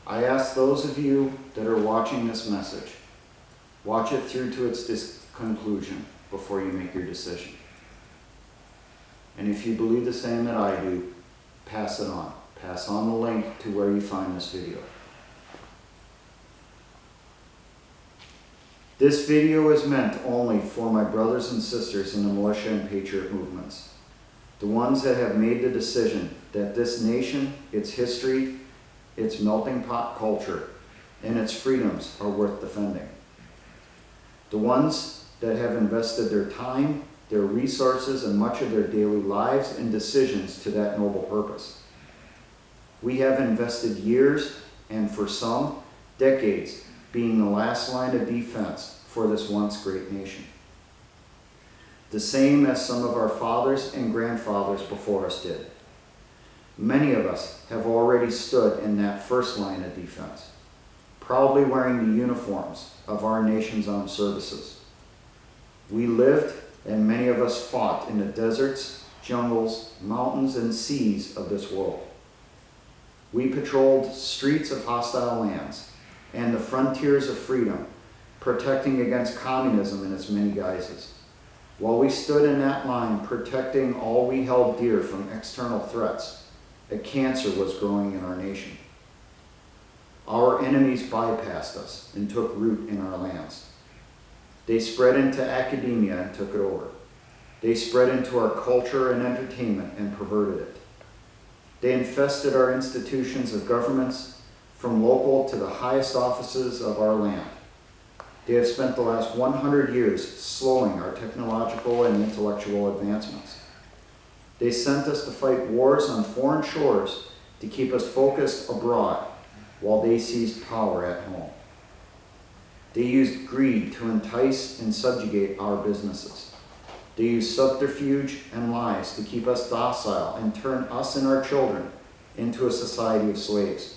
I ask those of you that are watching this message, watch it through to its conclusion before you make your decision. And if you believe the same that I do, pass it on. Pass on the link to where you find this video. This video is meant only for my brothers and sisters in the militia and patriot movements. The ones that have made the decision that this nation, its history, its melting pot culture, and its freedoms are worth defending. The ones that have invested their time, their resources, and much of their daily lives and decisions to that noble purpose. We have invested years, and for some, decades, being the last line of defense for this once great nation. The same as some of our fathers and grandfathers before us did. Many of us have already stood in that first line of defense, proudly wearing the uniforms of our nation's armed services. We lived, and many of us fought in the deserts, jungles, mountains, and seas of this world. We patrolled streets of hostile lands and the frontiers of freedom, protecting against communism in its many guises. While we stood in that line, protecting all we held dear from external threats, a cancer was growing in our nation. Our enemies bypassed us and took root in our lands. They spread into academia and took it over. They spread into our culture and entertainment and perverted it. They infested our institutions of governments, from local to the highest offices of our land. They have spent the last 100 years slowing our technological and intellectual advancements. They sent us to fight wars on foreign shores to keep us focused abroad while they seized power at home. They used greed to entice and subjugate our businesses. They used subterfuge and lies to keep us docile and turn us and our children into a society of slaves.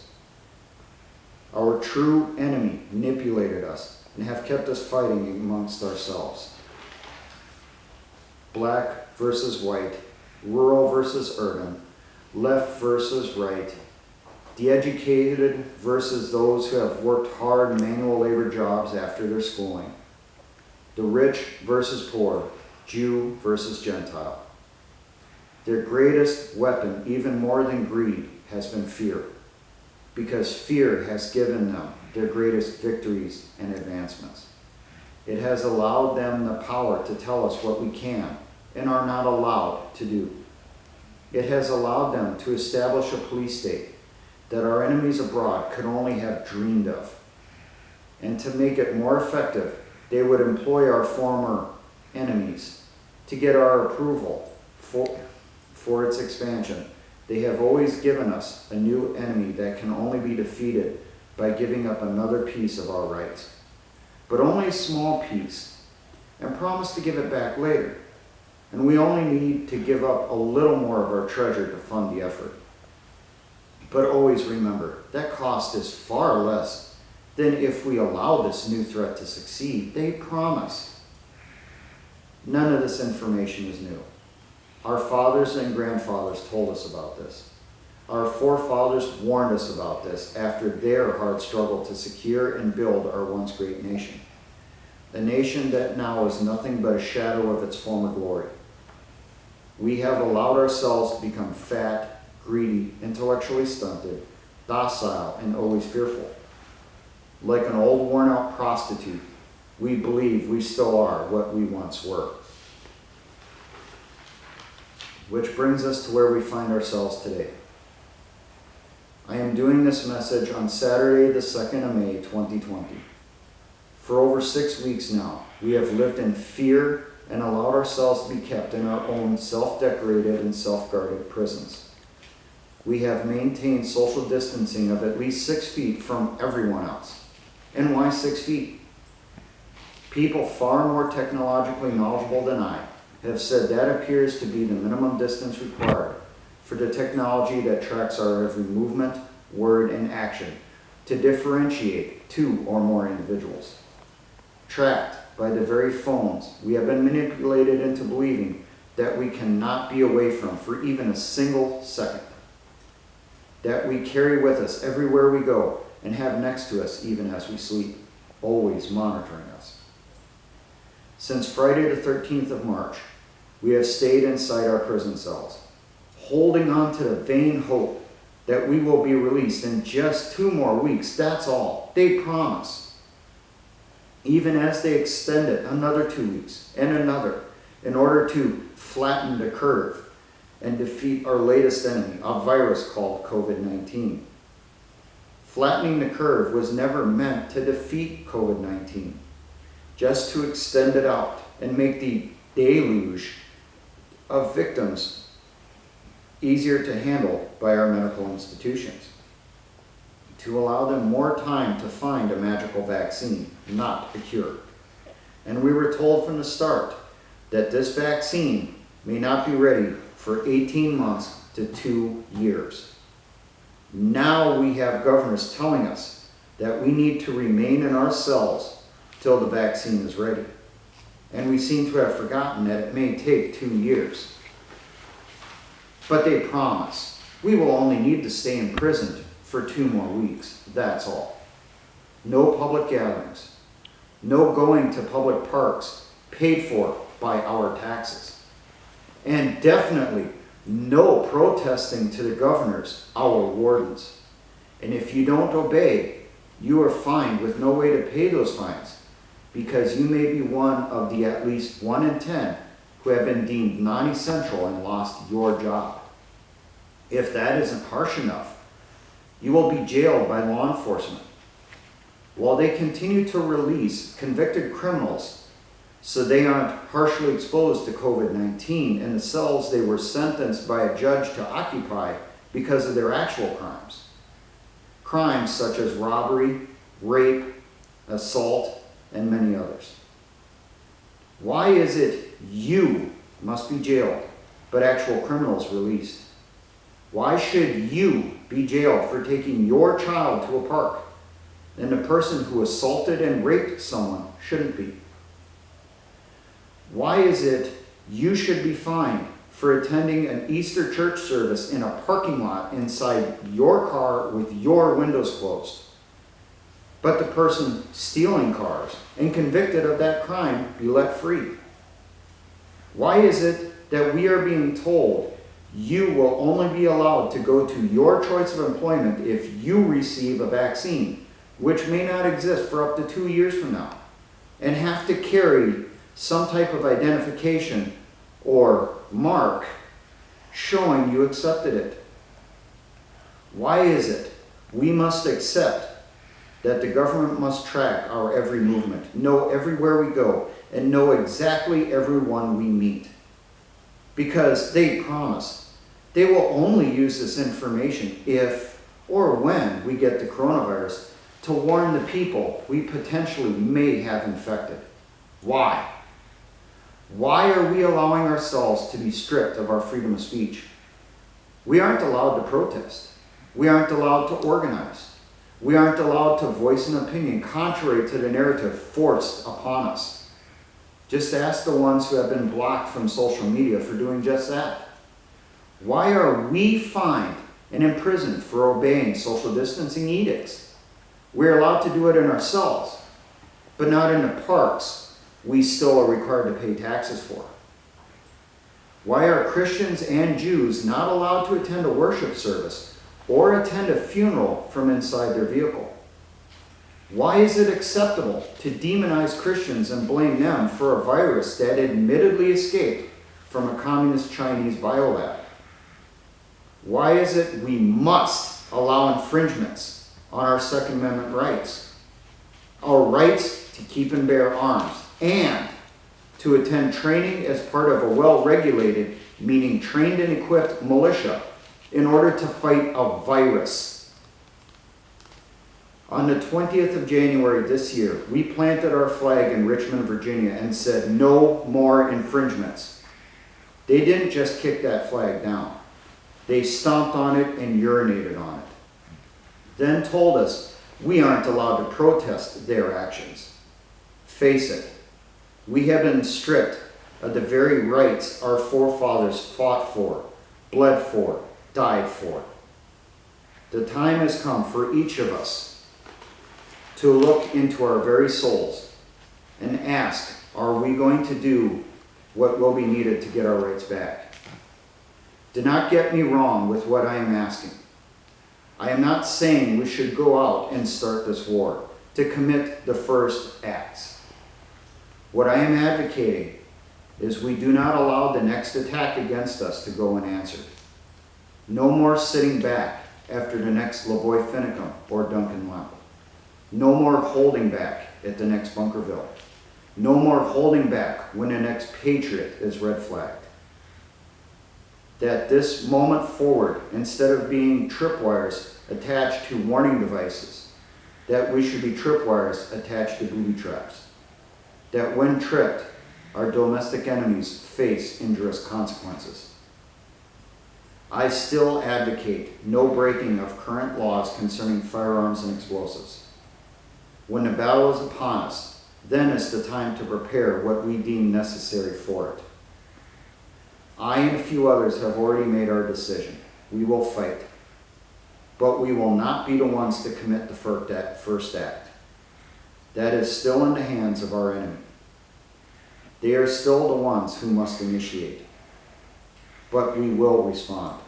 Our true enemy manipulated us and have kept us fighting amongst ourselves. Black versus white, rural versus urban, left versus right, the educated versus those who have worked hard manual labor jobs after their schooling, the rich versus poor, Jew versus Gentile. Their greatest weapon, even more than greed, has been fear, because fear has given them their greatest victories and advancements. It has allowed them the power to tell us what we can and are not allowed to do. It has allowed them to establish a police state that our enemies abroad could only have dreamed of. And to make it more effective, they would employ our former enemies to get our approval for its expansion. They have always given us a new enemy that can only be defeated by giving up another piece of our rights, but only a small piece, and promise to give it back later. And we only need to give up a little more of our treasure to fund the effort. But always remember, that cost is far less than if we allow this new threat to succeed. They promise. None of this information is new. Our fathers and grandfathers told us about this. Our forefathers warned us about this after their hard struggle to secure and build our once great nation. A nation that now is nothing but a shadow of its former glory. We have allowed ourselves to become fat, greedy, intellectually stunted, docile, and always fearful. Like an old worn-out prostitute, we believe we still are what we once were. Which brings us to where we find ourselves today. I am doing this message on Saturday, the 2nd of May, 2020. For over 6 weeks now, we have lived in fear and allowed ourselves to be kept in our own self-decorated and self-guarded prisons. We have maintained social distancing of at least 6 feet from everyone else. And why 6 feet? People far more technologically knowledgeable than I have said that appears to be the minimum distance required for the technology that tracks our every movement, word, and action to differentiate 2 or more individuals. Tracked by the very phones we have been manipulated into believing that we cannot be away from for even a single second. That we carry with us everywhere we go and have next to us even as we sleep, always monitoring us. Since Friday the 13th of March, we have stayed inside our prison cells, holding on to the vain hope that we will be released in just 2 more weeks. That's all. They promise. Even as they extend it another 2 weeks and another in order to flatten the curve and defeat our latest enemy, a virus called COVID-19. Flattening the curve was never meant to defeat COVID-19, just to extend it out and make the deluge of victims easier to handle by our medical institutions, to allow them more time to find a magical vaccine, not a cure. And we were told from the start that this vaccine may not be ready for 18 months to 2 years. Now we have governors telling us that we need to remain in our cells till the vaccine is ready. And we seem to have forgotten that it may take 2 years. But they promise we will only need to stay imprisoned for 2 more weeks. That's all. No public gatherings. No going to public parks paid for by our taxes. And definitely no protesting to the governors, our wardens. And if you don't obey, you are fined with no way to pay those fines, because you may be one of the at least 1 in 10 who have been deemed non-essential and lost your job. If that isn't harsh enough, you will be jailed by law enforcement while they continue to release convicted criminals so they aren't harshly exposed to COVID-19 in the cells they were sentenced by a judge to occupy because of their actual crimes. Crimes such as robbery, rape, assault, and many others. Why is it you must be jailed, but actual criminals released? Why should you be jailed for taking your child to a park, and the person who assaulted and raped someone shouldn't be? Why is it you should be fined for attending an Easter church service in a parking lot inside your car with your windows closed, but the person stealing cars and convicted of that crime be let free? Why is it that we are being told you will only be allowed to go to your choice of employment if you receive a vaccine, which may not exist for up to 2 years from now, and have to carry some type of identification or mark showing you accepted it? Why is it we must accept that the government must track our every movement, know everywhere we go, and know exactly everyone we meet? Because they promise they will only use this information if or when we get the coronavirus to warn the people we potentially may have infected. Why? Why are we allowing ourselves to be stripped of our freedom of speech? We aren't allowed to protest. We aren't allowed to organize. We aren't allowed to voice an opinion contrary to the narrative forced upon us. Just ask the ones who have been blocked from social media for doing just that. Why are we fined and imprisoned for obeying social distancing edicts? We're allowed to do it in our cells, but not in the parks we still are required to pay taxes for. Why are Christians and Jews not allowed to attend a worship service or attend a funeral from inside their vehicle? Why is it acceptable to demonize Christians and blame them for a virus that admittedly escaped from a communist Chinese biolab? Why is it we must allow infringements on our Second Amendment rights? Our rights to keep and bear arms, and to attend training as part of a well-regulated, meaning trained and equipped militia in order to fight a virus. On the 20th of January this year, we planted our flag in Richmond, Virginia and said, no more infringements. They didn't just kick that flag down. They stomped on it and urinated on it. Then told us we aren't allowed to protest their actions. Face it, we have been stripped of the very rights our forefathers fought for, bled for, died for. The time has come for each of us to look into our very souls and ask, are we going to do what will be needed to get our rights back? Do not get me wrong with what I am asking. I am not saying we should go out and start this war, to commit the first acts. What I am advocating is we do not allow the next attack against us to go unanswered. No more sitting back after the next Lavoy Finicum or Duncan Lemp. No more holding back at the next Bunkerville. No more holding back when the next Patriot is red flagged. That this moment forward, instead of being tripwires attached to warning devices, that we should be tripwires attached to booby traps. That when tripped, our domestic enemies face injurious consequences. I still advocate no breaking of current laws concerning firearms and explosives. When the battle is upon us, then is the time to prepare what we deem necessary for it. I and a few others have already made our decision. We will fight. But we will not be the ones to commit the first act. That is still in the hands of our enemy. They are still the ones who must initiate. But we will respond.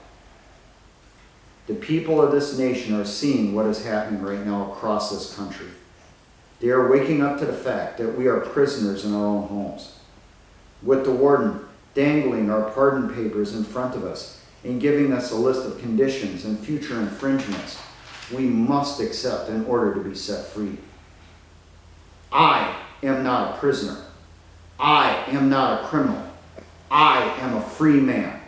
The people of this nation are seeing what is happening right now across this country. They are waking up to the fact that we are prisoners in our own homes. With the warden dangling our pardon papers in front of us and giving us a list of conditions and future infringements we must accept in order to be set free. I am not a prisoner. I am not a criminal. I am a free man.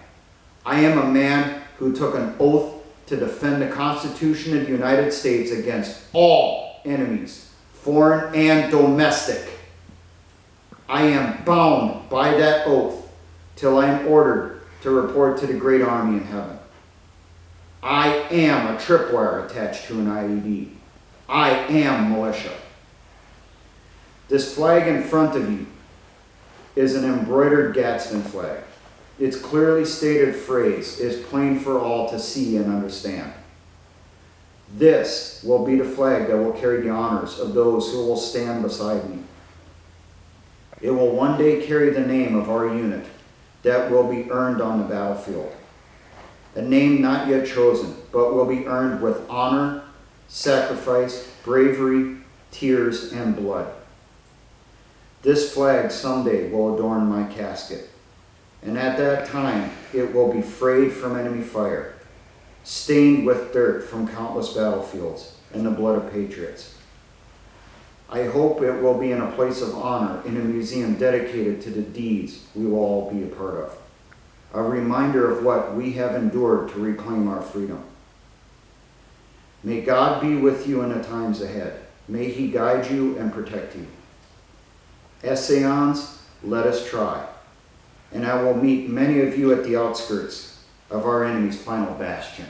I am a man who took an oath to defend the Constitution of the United States against all enemies, foreign and domestic. I am bound by that oath till I am ordered to report to the great army in heaven. I am a tripwire attached to an IED. I am militia. This flag in front of you is an embroidered Gadsden flag. Its clearly stated phrase is plain for all to see and understand. This will be the flag that will carry the honors of those who will stand beside me. It will one day carry the name of our unit that will be earned on the battlefield. A name not yet chosen, but will be earned with honor, sacrifice, bravery, tears, and blood. This flag someday will adorn my casket, and at that time it will be frayed from enemy fire, stained with dirt from countless battlefields and the blood of patriots. I hope it will be in a place of honor in a museum dedicated to the deeds we will all be a part of, a reminder of what we have endured to reclaim our freedom. May God be with you in the times ahead. May He guide you and protect you. Essayons, let us try, and I will meet many of you at the outskirts of our enemy's final bastion.